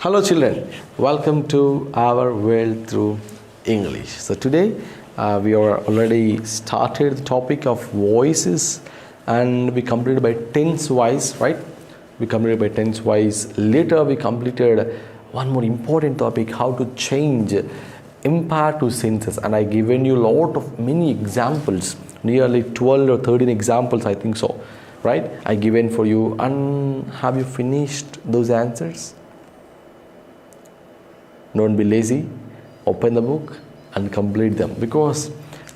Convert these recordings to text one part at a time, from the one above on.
Hello children, welcome to our world through English. So today we are already started the topic of voices and we completed by tense wise, right? We completed by tense wise. Later we completed one more important topic, how to change imperative senses, and I given you many examples, nearly 12 or 13 examples I think so, right? I given for you, and have you finished those answers? Don't be lazy, open the book and complete them, because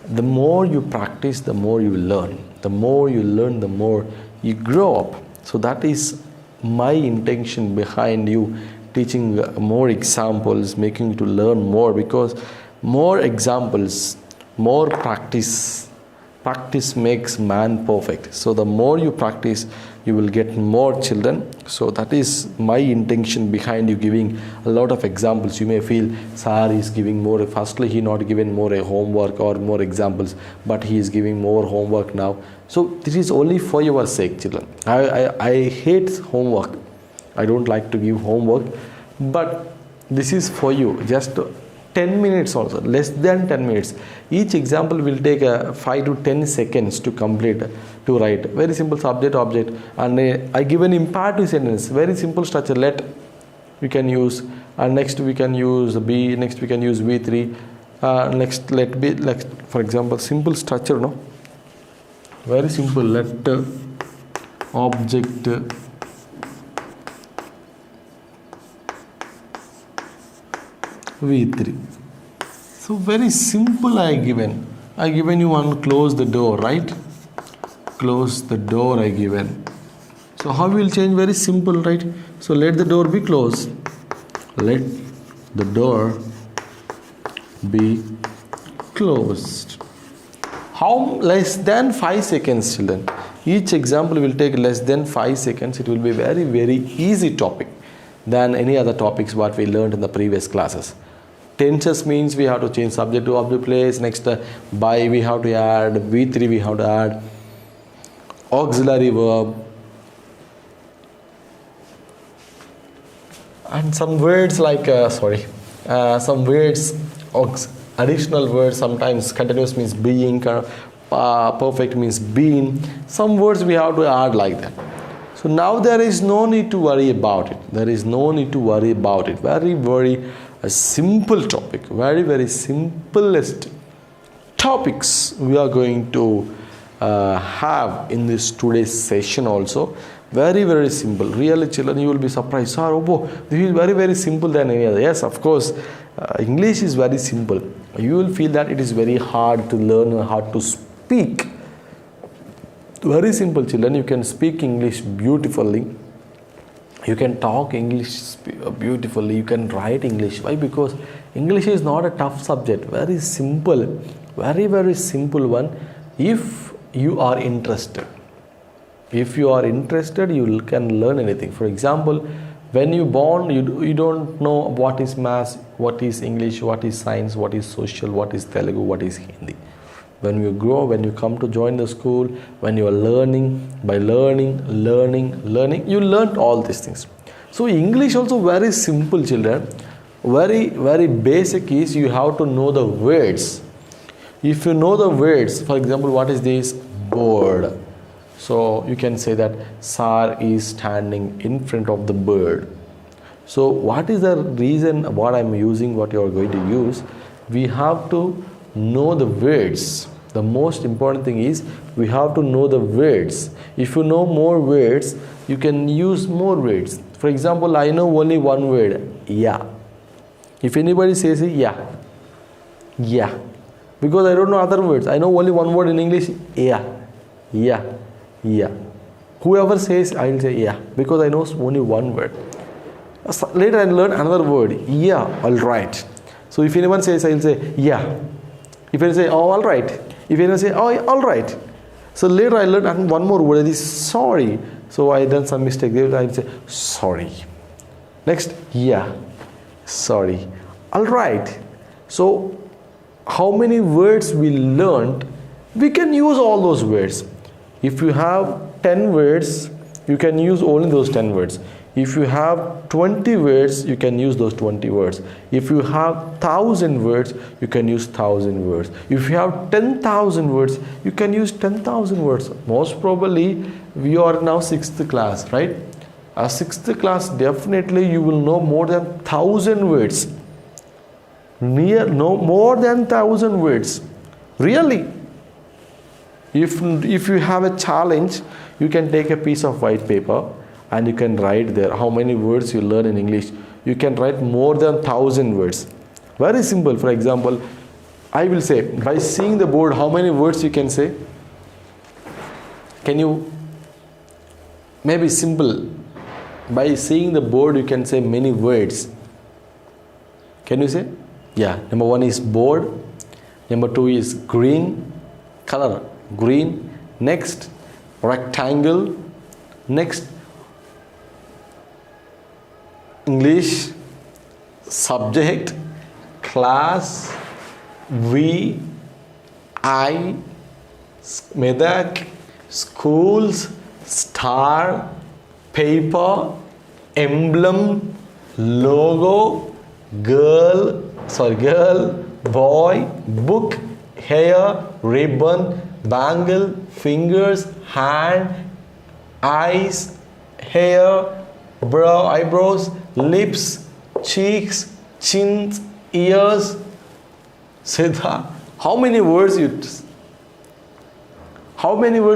the more you practice, the more you learn. The more you learn, the more you grow up. So that is my intention behind you teaching more examples, making you to learn more, because more examples, more practice makes man perfect. So the more you practice, you will get more children. So that is my intention behind you giving a lot of examples. You may feel sir is giving more, firstly he not given more a homework or more examples, but he is giving more homework now. So this is only for your sake, children. I hate homework. I don't like to give homework, but this is for you. Just 10 minutes also, less than 10 minutes. Each example will take 5 to 10 seconds to complete, to write. Very simple subject, object, and I give an imperative sentence. Very simple structure. Let we can use, and next we can use be, next we can use V3, next let be, like for example, simple structure, no? Very simple. Let object V3. So very simple I given you one, close the door, right? Close the door I given. So how will change? Very simple, right? So let the door be closed. Let the door be closed. How? Less than 5 seconds, children. Each example will take less than 5 seconds. It will be very, very easy topic than any other topics what we learned in the previous classes. Tenses means we have to change subject to object place. Next by we have to add, V3 we have to add, auxiliary verb, and some words like some words, additional words. Sometimes continuous means being, perfect means being. Some words we have to add like that. So now there is no need to worry about it. There is no need to worry about it. Very, very a simple topic. Very, very simplest topics we are going to have in this today's session also. Very, very simple. Really, children, you will be surprised. Sir, oh, this is very, very simple than any other. Yes, of course, English is very simple. You will feel that it is very hard to learn and hard to speak. Very simple, children. You can speak English beautifully. You can talk English beautifully. You can write English. Why? Because English is not a tough subject. Very simple. Very, very simple one. If you are interested. If you are interested, you can learn anything. For example, when you born, you don't know what is maths, what is English, what is science, what is social, what is Telugu, what is Hindi. When you grow, when you come to join the school, when you are learning, by learning, you learn all these things. So English also very simple, children. Very, very basic is you have to know the words. If you know the words, for example, what is this? Bird. So you can say that Sir is standing in front of the bird. So what is the reason what I'm using, what you are going to use? We have to know the words. The most important thing is we have to know the words. If you know more words, you can use more words. For example, I know only one word, yeah. If anybody says yeah, because I don't know other words. I know only one word in English, yeah. Whoever says, I will say yeah, because I know only one word. Later I learn another word, yeah, all right. So if anyone says, I will say yeah. If I say, oh, all right. If anyone say, oh, all right. So later I learned one more word, is sorry. So I done some mistake. I will say, sorry. Next, yeah, sorry. All right. So how many words we learned? We can use all those words. If you have 10 words, you can use only those 10 words. If you have 20 words, you can use those 20 words. If you have 1,000 words, you can use 1,000 words. If you have 10,000 words, you can use 10,000 words. Most probably, we are now 6th class, right? 6th class, definitely you will know more than 1,000 words. More than 1,000 words. Really. If you have a challenge, you can take a piece of white paper and you can write there how many words you learn in English. You can write more than 1,000 words. Very simple. For example, I will say, by seeing the board, how many words you can say? Can you? Maybe simple. By seeing the board, you can say many words. Can you say? Yeah. Number 1 is board. Number 2 is green color. Green. Next, rectangle. Next, English, subject, class, we, I, medak, schools, star, paper, emblem, logo, girl, boy, book, hair, ribbon, bangle, fingers, hand, eyes, hair, eyebrows, lips, cheeks, chins, ears. Siddha, how many words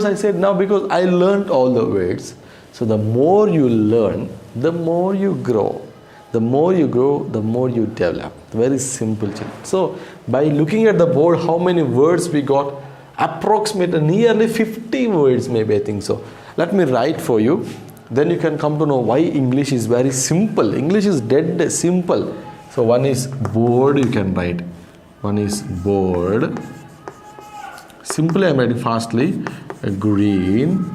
I said now? Because I learned all the words. So the more you learn, the more you grow. The more you grow, the more you develop. Very simple. So by looking at the board, how many words we got? Approximately nearly 50 words, maybe, I think so. Let me write for you. Then you can come to know why English is very simple. English is dead simple. So one is board, you can write. One is board. Simply I am writing fastly. A green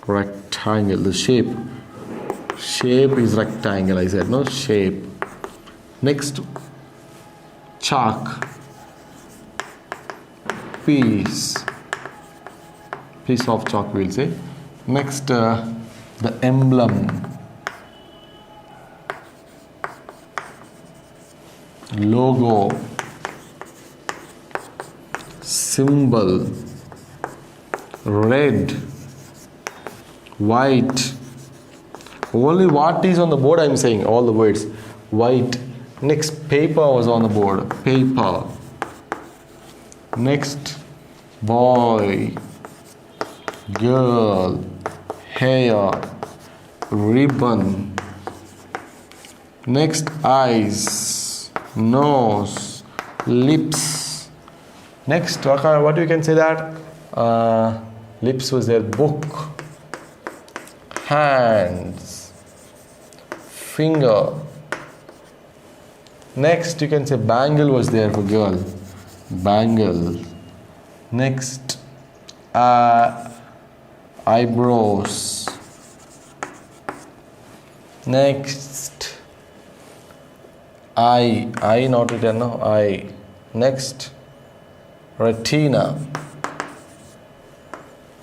rectangle. The shape. Shape is rectangle, I said, no? Shape. Next, chalk. Piece of chalk, we'll say. Next, the emblem. Logo. Symbol. Red. White. Only what is on the board I'm saying, all the words. White. Next, paper was on the board. Paper. Next, boy, girl, hair, ribbon. Next, eyes, nose, lips. Next, what you can say that? Lips was there. Book, hands, finger. Next, you can say bangle was there for girl. Bangle. Next, eyebrows. Next, eye not written, no, eye. Next, retina.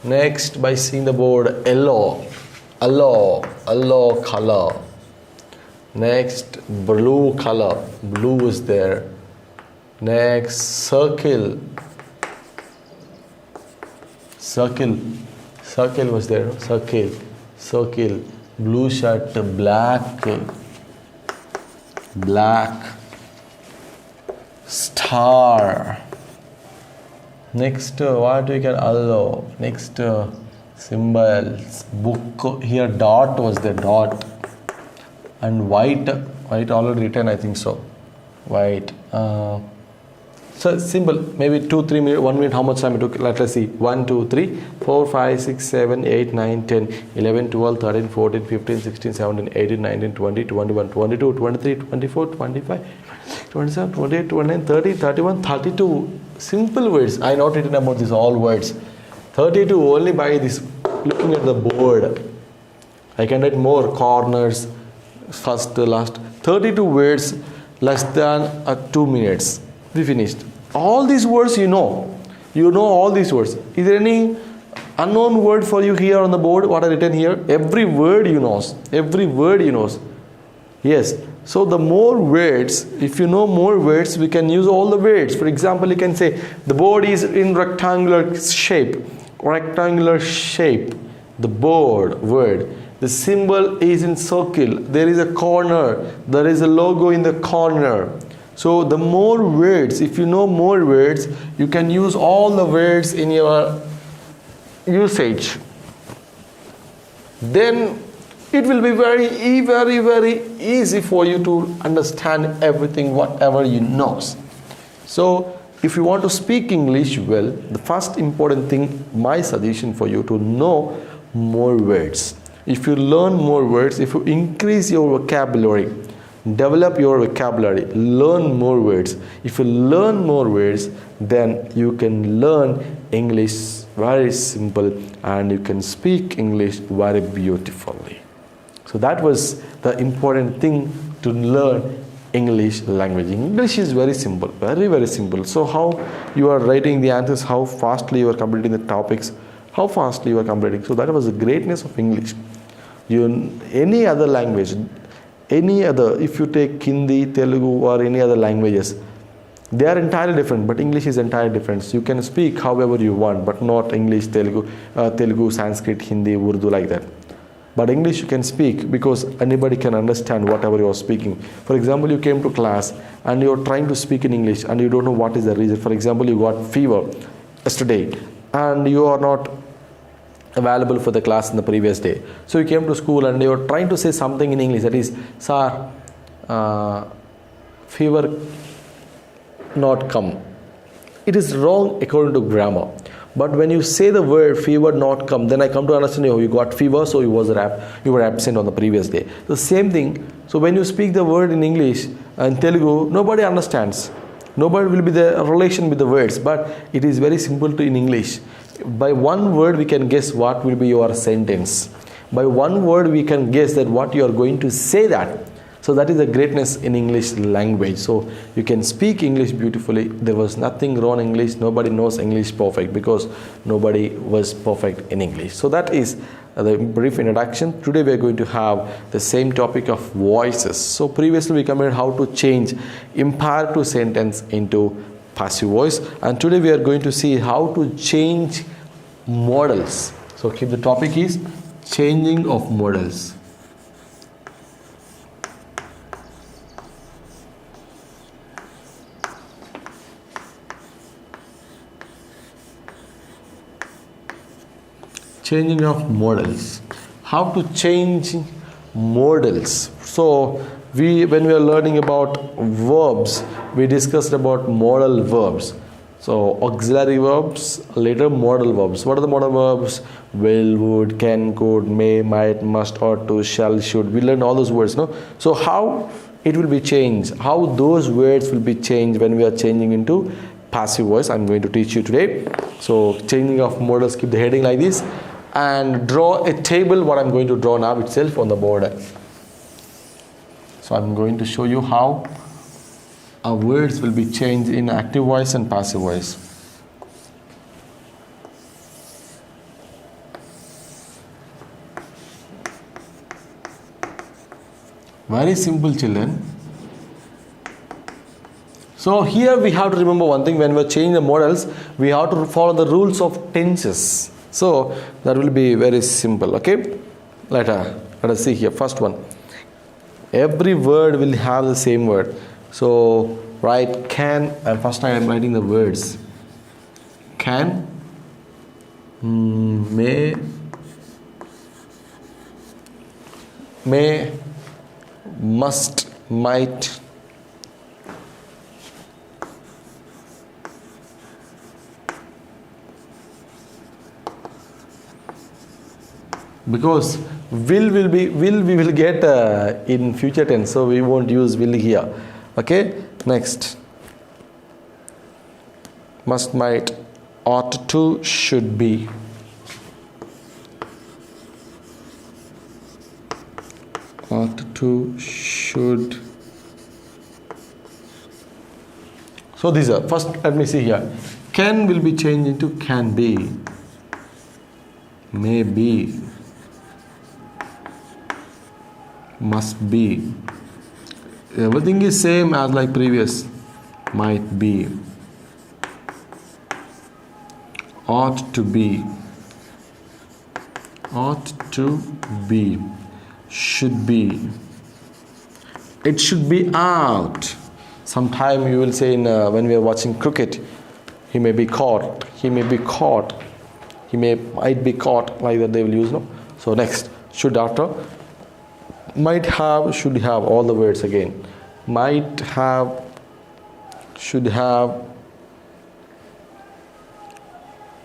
Next, by seeing the board, yellow color. Next, blue color. Blue is there. Next, circle was there. Circle. Blue shirt, black. Star. Next, what we can allow. Next, symbols. Book. Here, dot was there. Dot. And white already written, I think so. White. So simple, maybe 2-3 minutes, 1 minute, how much time it took? Let us see. 1, 2, 3, 4, 5, 6, 7, 8, 9, 10, 11, 12, 13, 14, 15, 16, 17, 18, 19, 20, 21, 22, 23, 24, 25, 27, 28, 29, 30, 31, 32. Simple words. I not written about this all words. 32 only by this looking at the board. I can write more corners, first, last. 32 words, less than 2 minutes. We finished. All these words you know. You know all these words. Is there any Unknown word for you here on the board, what I written here? Every word you know. Every word you know. Yes. So the more words, if you know more words, we can use all the words. For example, you can say the board is in rectangular shape. Rectangular shape. The board word. The symbol is in circle. There is a corner. There is a logo in the corner. So the more words, if you know more words, you can use all the words in your usage. Then it will be very easy for you to understand everything, whatever you know. So if you want to speak English well, the first important thing, my suggestion for you, to know more words. If you learn more words, if you increase your vocabulary, develop your vocabulary, learn more words. If you learn more words, then you can learn English very simple and you can speak English very beautifully. So that was the important thing to learn English language. English is very simple, very simple. So how you are writing the answers, how fastly you are completing the topics, how fastly you are completing. So that was the greatness of English. Any other language, if you take Hindi, Telugu or any other languages, they are entirely different, but English is entirely different. So you can speak however you want, but not English, Telugu, Sanskrit, Hindi, Urdu, like that. But English you can speak because anybody can understand whatever you are speaking. For example, you came to class and you are trying to speak in English and you don't know what is the reason. For example, you got fever yesterday and you are not available for the class in the previous day. So you came to school and you are trying to say something in English, that is, sir, fever not come. It is wrong according to grammar. But when you say the word fever not come, then I come to understand you got fever, so you were absent on the previous day. The same thing. So when you speak the word in English and Telugu, nobody understands. Nobody will be the relation with the words, but it is very simple to in English. By one word we can guess what will be your sentence. By one word we can guess that what you are going to say that. So that is the greatness in English language. So you can speak English beautifully. There was nothing wrong in English. Nobody knows English perfect because nobody was perfect in English. So that is the brief introduction. Today we are going to have the same topic of voices. So previously we covered how to change imperative sentence into passive voice. And today we are going to see how to change modals. So keep the topic is changing of modals. Changing of modals. How to change modals. So when we are learning about verbs, we discussed about modal verbs. So auxiliary verbs, later modal verbs. What are the modal verbs? Will, would, can, could, may, might, must, ought to, shall, should. We learned all those words, no? So how it will be changed, how those words will be changed when we are changing into passive voice, I'm going to teach you today. So changing of modals, keep the heading like this and draw a table, what I'm going to draw now itself on the board. So I'm going to show you how our words will be changed in active voice and passive voice. Very simple, children. So here we have to remember one thing, when we are changing the modals, we have to follow the rules of tenses. So that will be very simple, okay? Let us see here. First one. Every word will have the same word. So write can, and first I am writing the words. Can, may, must, might, because will we will get in future tense, so we won't use will here. Okay, next. Must, might, ought to, should be. Ought to, should. So these are, first let me see here. Can will be changed into can be. may be, must be. Everything is same as like previous. Might be, ought to be, should be. It should be out. Sometime you will say when we are watching cricket, he may be caught, he may be caught, might be caught, like that they will use, no? So next, should after, might have, should have, all the words again. Might have, should have,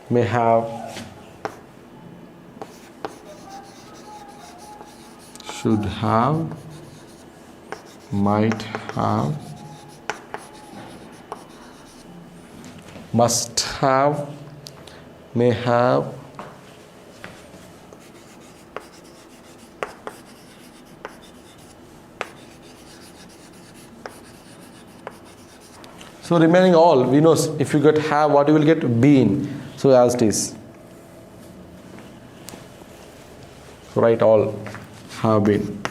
may have, should have, might have, must have, may have, so remaining all, we know if you get have, what you will get? Been. So as it is. So write all, have been.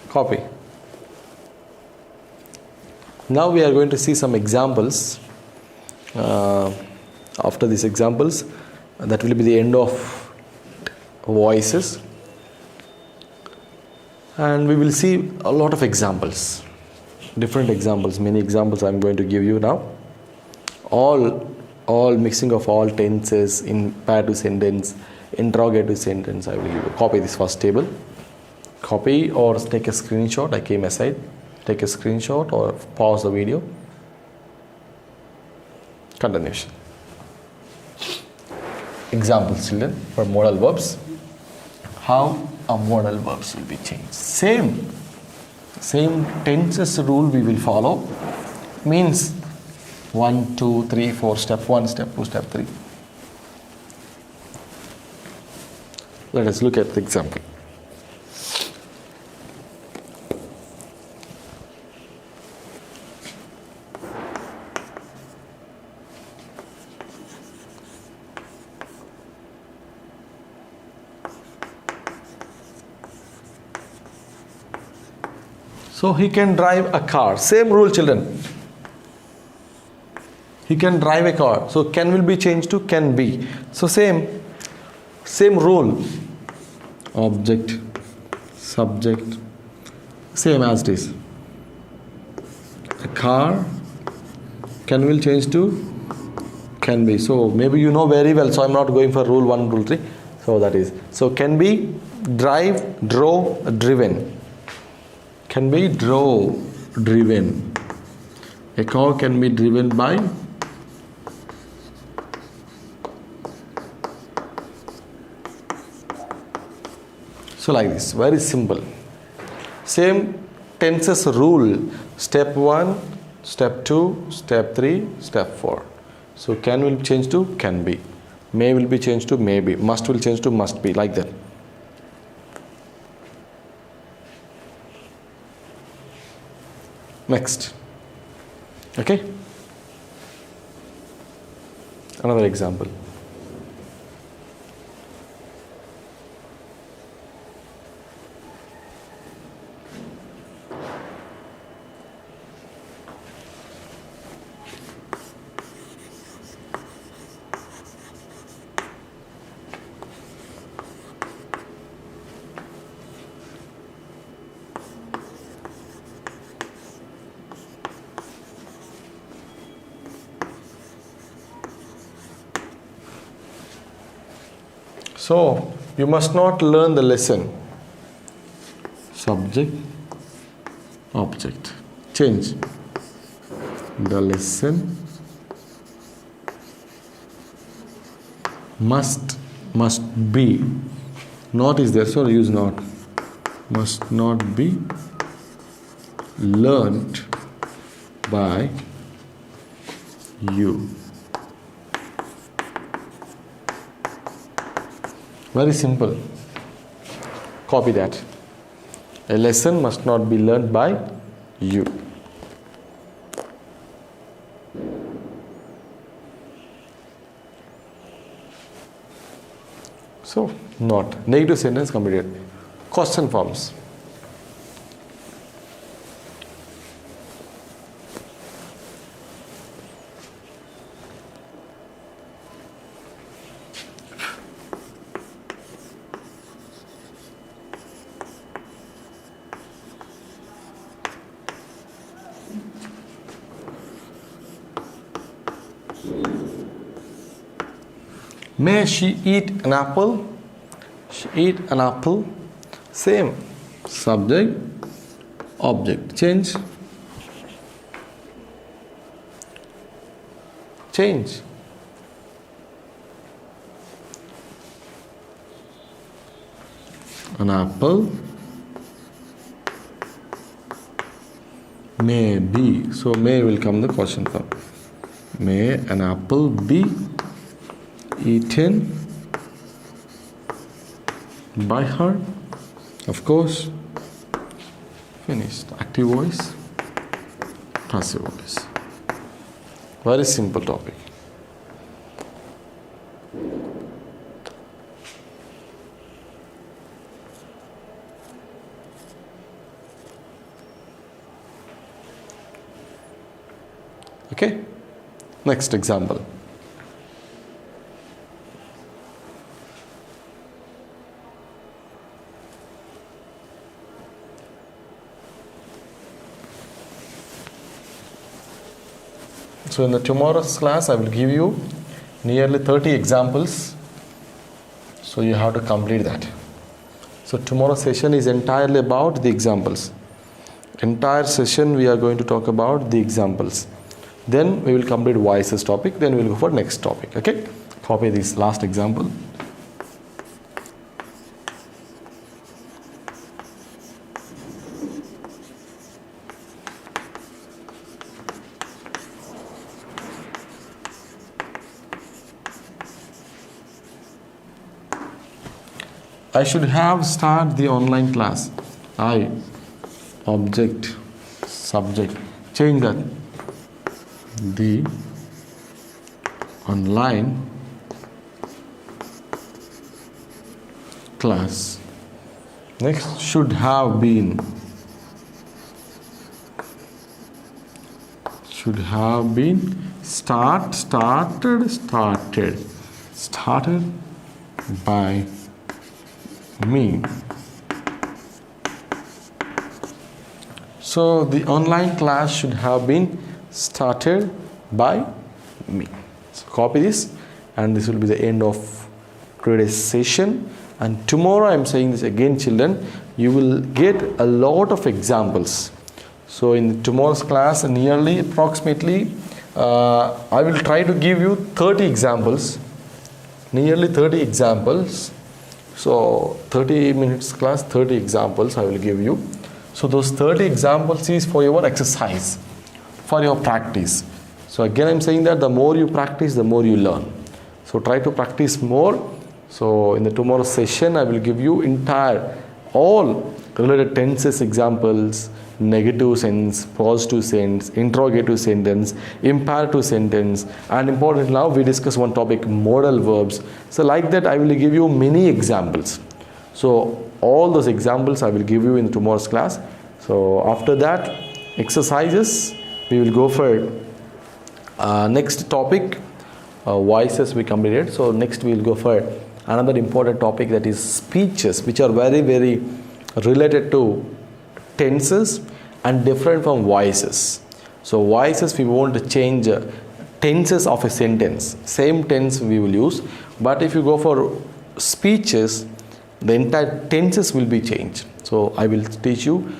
Copy. Now we are going to see some examples. After these examples, that will be the end of voices, and we will see a lot of examples, different examples, many examples I am going to give you now. All mixing of all tenses, imperative sentence, interrogative sentence. I will give you. Copy this first table. Copy or take a screenshot. I came aside. Take a screenshot or pause the video. Continuation. Examples, children, for modal verbs. How a modal verbs will be changed. Same tenses rule we will follow. Means 1, 2, 3, 4. Step 1, step 2, step 3. Let us look at the example. So he can drive a car. Same rule, children. He can drive a car. So can will be changed to can be. So same rule. Object, subject, same as it is. A car, can will change to can be. So maybe you know very well. So I'm not going for rule 1, rule 3. So that is. So can be, drive, drove, driven. Can be drove, driven. A car can be driven by so like this, very simple. Same tenses rule. Step 1, step 2, step 3, step 4. So can will change to can be. May will be changed to may be. Must will change to must be, like that. Next. Okay. Another example. So, you must not learn the lesson. Subject, object. Change. The lesson must must be, not is there, so use not, must not be learnt by you. Very simple. Copy that. A lesson must not be learnt by you. So, not. Negative sentence completed. Question forms. May she eat an apple? She eat an apple. Same. Subject, object. Change. Change. An apple may be. So may will come the question form. May an apple be eaten by her? Of course. Finished. Active voice, passive voice. Very simple topic. Okay. Next example. So in the tomorrow's class, I will give you nearly 30 examples. So you have to complete that. So tomorrow's session is entirely about the examples. Entire session we are going to talk about the examples. Then we will complete voices topic. Then we will go for next topic. Okay. Copy this last example. I should have started the online class. I, object, subject. Change that. The online class. Next, should have been. Should have been started by me. So the online class should have been started by me. So copy this, and this will be the end of today's session. And tomorrow I am saying this again, children, you will get a lot of examples. So in tomorrow's class, nearly approximately I will try to give you 30 examples, nearly 30 examples. So 30 minutes class, 30 examples I will give you. So those 30 examples is for your exercise, for your practice. So again I'm saying that the more you practice, the more you learn. So try to practice more. So in the tomorrow's session I will give you all related tenses examples, negative sense, positive sense, interrogative sentence, imperative sentence, and important now we discuss one topic, modal verbs. So like that I will give you many examples. So all those examples I will give you in tomorrow's class. So after that exercises we will go for next topic, voices we completed. So next we will go for another important topic, that is speeches, which are very very related to tenses and different from voices. So voices we won't change tenses of a sentence, same tense we will use, but if you go for speeches the entire tenses will be changed. So I will teach you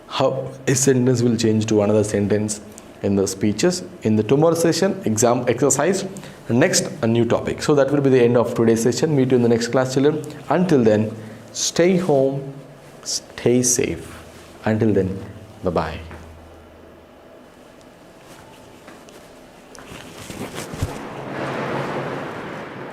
how a sentence will change to another sentence in the speeches. In the tomorrow session exam exercise next a new topic. So that will be the end of today's session. Meet you in the next class, children. Until then, stay home, stay safe. Until then, bye bye.